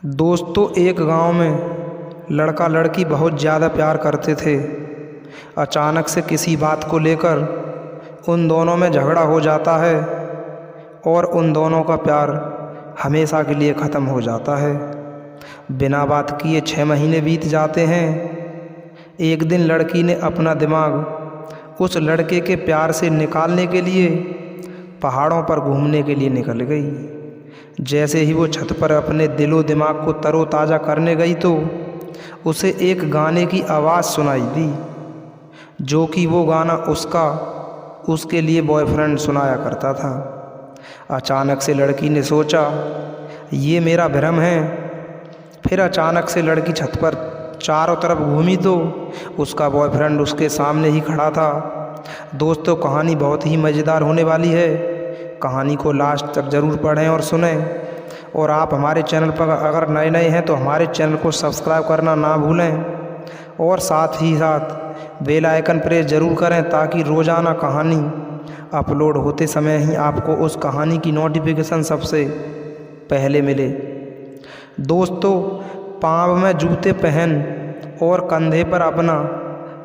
दोस्तों, एक गांव में लड़का लड़की बहुत ज़्यादा प्यार करते थे। अचानक से किसी बात को लेकर उन दोनों में झगड़ा हो जाता है और उन दोनों का प्यार हमेशा के लिए ख़त्म हो जाता है। बिना बात किए 6 महीने बीत जाते हैं। एक दिन लड़की ने अपना दिमाग उस लड़के के प्यार से निकालने के लिए पहाड़ों पर घूमने के लिए निकल गई। जैसे ही वो छत पर अपने दिलो दिमाग को तरोताज़ा करने गई तो उसे एक गाने की आवाज़ सुनाई दी, जो कि वो गाना उसके लिए बॉयफ्रेंड सुनाया करता था। अचानक से लड़की ने सोचा, ये मेरा भ्रम है। फिर अचानक से लड़की छत पर चारों तरफ घूमी तो उसका बॉयफ्रेंड उसके सामने ही खड़ा था। दोस्तों, कहानी बहुत ही मज़ेदार होने वाली है। कहानी को लास्ट तक ज़रूर पढ़ें और सुनें। और आप हमारे चैनल पर अगर नए हैं तो हमारे चैनल को सब्सक्राइब करना ना भूलें और साथ ही साथ बेल आइकन प्रेस ज़रूर करें, ताकि रोज़ाना कहानी अपलोड होते समय ही आपको उस कहानी की नोटिफिकेशन सबसे पहले मिले। दोस्तों, पाँव में जूते पहन और कंधे पर अपना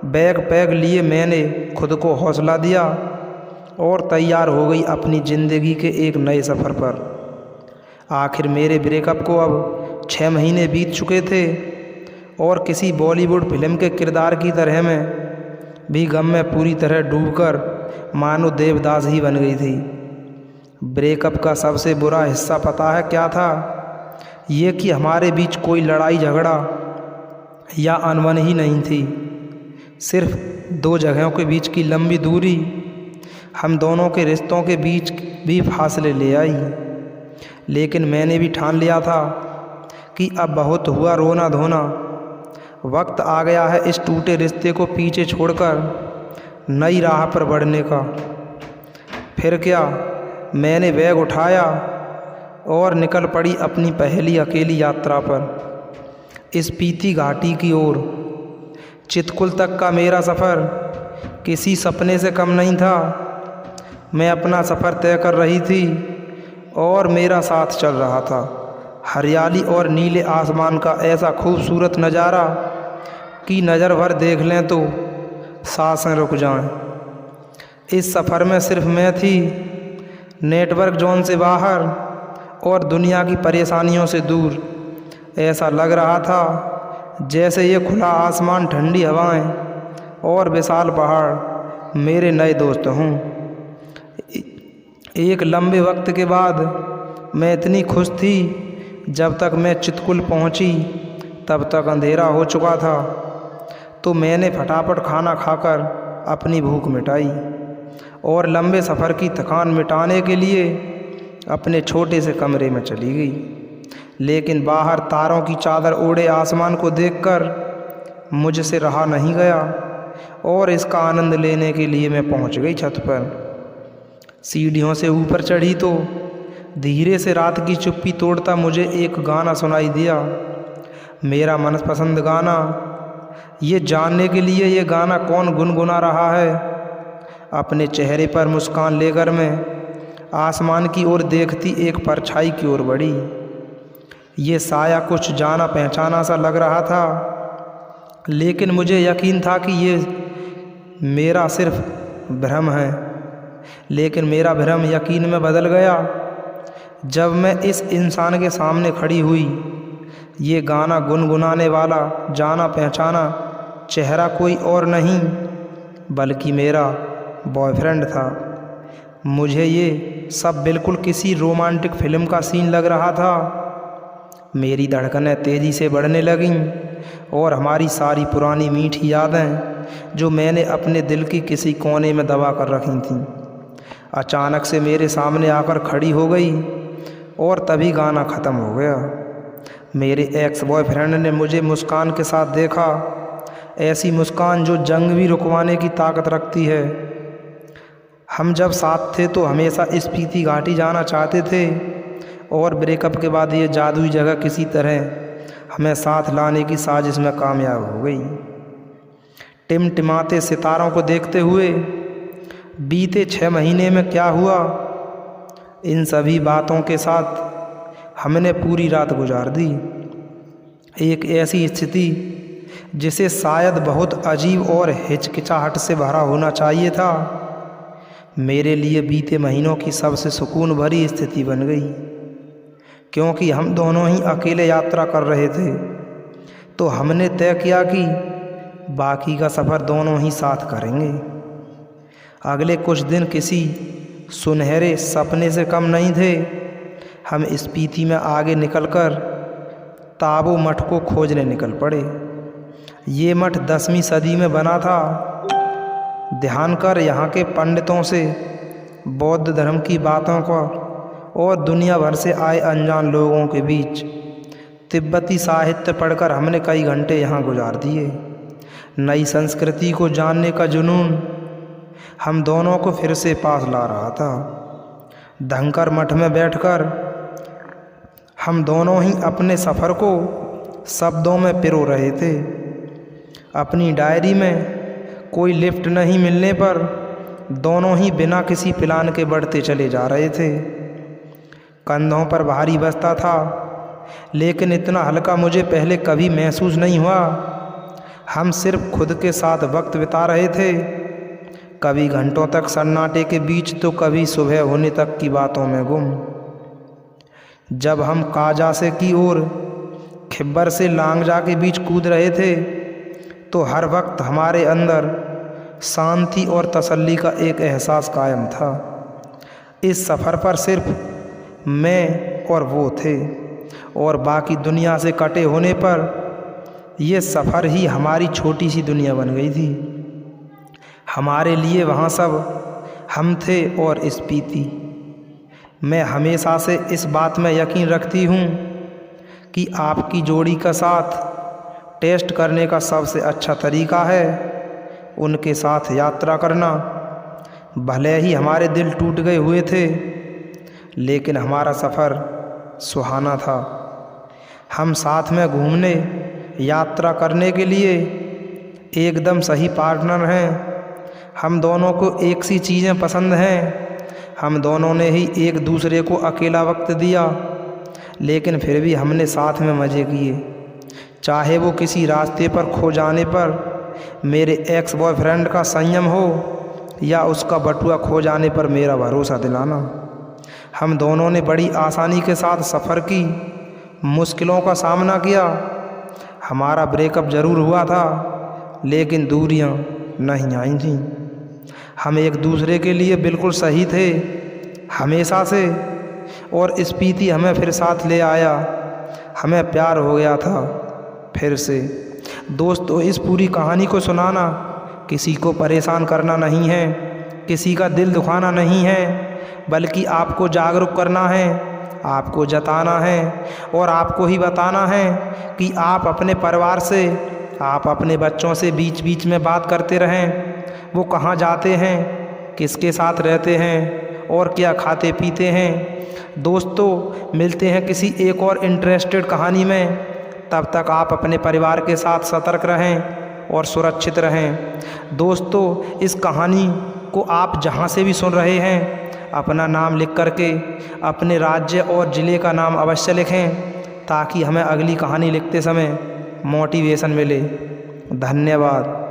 बैग पैक लिए मैंने खुद को हौसला दिया और तैयार हो गई अपनी ज़िंदगी के एक नए सफ़र पर। आखिर मेरे ब्रेकअप को अब 6 महीने बीत चुके थे और किसी बॉलीवुड फिल्म के किरदार की तरह मैं भी गम में पूरी तरह डूबकर मानो देवदास ही बन गई थी। ब्रेकअप का सबसे बुरा हिस्सा पता है क्या था? ये कि हमारे बीच कोई लड़ाई झगड़ा या अनबन ही नहीं थी। सिर्फ 2 जगहों के बीच की लंबी दूरी हम दोनों के रिश्तों के बीच भी फासले ले आई। लेकिन मैंने भी ठान लिया था कि अब बहुत हुआ रोना धोना। वक्त आ गया है इस टूटे रिश्ते को पीछे छोड़कर नई राह पर बढ़ने का। फिर क्या, मैंने बैग उठाया और निकल पड़ी अपनी पहली अकेली यात्रा पर स्पीति घाटी की ओर। चितकुल तक का मेरा सफ़र किसी सपने से कम नहीं था। मैं अपना सफ़र तय कर रही थी और मेरा साथ चल रहा था। हरियाली और नीले आसमान का ऐसा खूबसूरत नज़ारा कि नज़र भर देख लें तो सांसें रुक जाएं। इस सफ़र में सिर्फ मैं थी, नेटवर्क जोन से बाहर और दुनिया की परेशानियों से दूर। ऐसा लग रहा था जैसे ये खुला आसमान, ठंडी हवाएं और विशाल पहाड़ मेरे नए दोस्त हों। एक लंबे वक्त के बाद मैं इतनी खुश थी। जब तक मैं चितकुल पहुंची तब तक अंधेरा हो चुका था। तो मैंने फटाफट खाना खाकर अपनी भूख मिटाई और लंबे सफ़र की थकान मिटाने के लिए अपने छोटे से कमरे में चली गई। लेकिन बाहर तारों की चादर ओढ़े आसमान को देखकर मुझसे रहा नहीं गया और इसका आनंद लेने के लिए मैं पहुंच गई छत पर। सीढ़ियों से ऊपर चढ़ी तो धीरे से रात की चुप्पी तोड़ता मुझे एक गाना सुनाई दिया, मेरा मनपसंद गाना। ये जानने के लिए ये गाना कौन गुनगुना रहा है। अपने चेहरे पर मुस्कान लेकर मैं आसमान की ओर देखती एक परछाई की ओर बढ़ी। ये साया कुछ जाना पहचाना सा लग रहा था, लेकिन मुझे यकीन था कि ये मेरा सिर्फ भ्रम है। लेकिन मेरा भ्रम यकीन में बदल गया जब मैं इस इंसान के सामने खड़ी हुई। ये गाना गुनगुनाने वाला जाना पहचाना चेहरा कोई और नहीं बल्कि मेरा बॉयफ्रेंड था। मुझे ये सब बिल्कुल किसी रोमांटिक फिल्म का सीन लग रहा था। मेरी धड़कनें तेज़ी से बढ़ने लगीं और हमारी सारी पुरानी मीठी यादें जो मैंने अपने दिल की किसी कोने में दबा कर रखी थीं अचानक से मेरे सामने आकर खड़ी हो गई। और तभी गाना ख़त्म हो गया। मेरे एक्स बॉयफ्रेंड ने मुझे मुस्कान के साथ देखा, ऐसी मुस्कान जो जंग भी रुकवाने की ताकत रखती है। हम जब साथ थे तो हमेशा स्पीति घाटी जाना चाहते थे और ब्रेकअप के बाद ये जादुई जगह किसी तरह हमें साथ लाने की साजिश में कामयाब हो गई। टिमटिमाते सितारों को देखते हुए बीते 6 महीने में क्या हुआ, इन सभी बातों के साथ हमने पूरी रात गुजार दी। एक ऐसी स्थिति जिसे शायद बहुत अजीब और हिचकिचाहट से भरा होना चाहिए था, मेरे लिए बीते महीनों की सबसे सुकून भरी स्थिति बन गई। क्योंकि हम दोनों ही अकेले यात्रा कर रहे थे, तो हमने तय किया कि बाकी का सफ़र दोनों ही साथ करेंगे। अगले कुछ दिन किसी सुनहरे सपने से कम नहीं थे। हम स्पीति में आगे निकलकर ताबो मठ को खोजने निकल पड़े। ये मठ 10वीं सदी में बना था। ध्यान कर यहाँ के पंडितों से बौद्ध धर्म की बातों का और दुनिया भर से आए अनजान लोगों के बीच तिब्बती साहित्य पढ़कर हमने कई घंटे यहाँ गुजार दिए। नई संस्कृति को जानने का जुनून हम दोनों को फिर से पास ला रहा था। धनकर मठ में बैठकर हम दोनों ही अपने सफ़र को शब्दों में पिरो रहे थे। अपनी डायरी में कोई लिफ्ट नहीं मिलने पर दोनों ही बिना किसी प्लान के बढ़ते चले जा रहे थे। कंधों पर भारी बस्ता था, लेकिन इतना हल्का मुझे पहले कभी महसूस नहीं हुआ। हम सिर्फ खुद के साथ वक्त बिता रहे थे, कभी घंटों तक सन्नाटे के बीच तो कभी सुबह होने तक की बातों में गुम। जब हम काजासे की ओर खिब्बर से लांगजा के बीच कूद रहे थे, तो हर वक्त हमारे अंदर शांति और तसल्ली का एक एहसास कायम था। इस सफ़र पर सिर्फ मैं और वो थे, और बाकी दुनिया से कटे होने पर यह सफ़र ही हमारी छोटी सी दुनिया बन गई थी। हमारे लिए वहाँ सब हम थे और स्पीति। मैं हमेशा से इस बात में यकीन रखती हूँ कि आपकी जोड़ी का साथ टेस्ट करने का सबसे अच्छा तरीका है उनके साथ यात्रा करना। भले ही हमारे दिल टूट गए हुए थे, लेकिन हमारा सफ़र सुहाना था। हम साथ में घूमने यात्रा करने के लिए एकदम सही पार्टनर हैं। हम दोनों को एक सी चीज़ें पसंद हैं। हम दोनों ने ही एक दूसरे को अकेला वक्त दिया, लेकिन फिर भी हमने साथ में मज़े किए। चाहे वो किसी रास्ते पर खो जाने पर मेरे एक्स बॉयफ्रेंड का संयम हो, या उसका बटुआ खो जाने पर मेरा भरोसा दिलाना। हम दोनों ने बड़ी आसानी के साथ सफ़र की मुश्किलों का सामना किया। हमारा ब्रेकअप ज़रूर हुआ था, लेकिन दूरियां नहीं आई थीं। हम एक दूसरे के लिए बिल्कुल सही थे हमेशा से, और स्पीति हमें फिर साथ ले आया। हमें प्यार हो गया था फिर से। दोस्तों, इस पूरी कहानी को सुनाना किसी को परेशान करना नहीं है, किसी का दिल दुखाना नहीं है, बल्कि आपको जागरूक करना है, आपको जताना है और आपको ही बताना है कि आप अपने परिवार से, आप अपने बच्चों से बीच बीच में बात करते रहें। वो कहाँ जाते हैं, किसके साथ रहते हैं और क्या खाते पीते हैं। दोस्तों, मिलते हैं किसी एक और इंटरेस्टेड कहानी में। तब तक आप अपने परिवार के साथ सतर्क रहें और सुरक्षित रहें। दोस्तों, इस कहानी को आप जहाँ से भी सुन रहे हैं, अपना नाम लिख करके अपने राज्य और ज़िले का नाम अवश्य लिखें, ताकि हमें अगली कहानी लिखते समय मोटिवेशन मिले। धन्यवाद।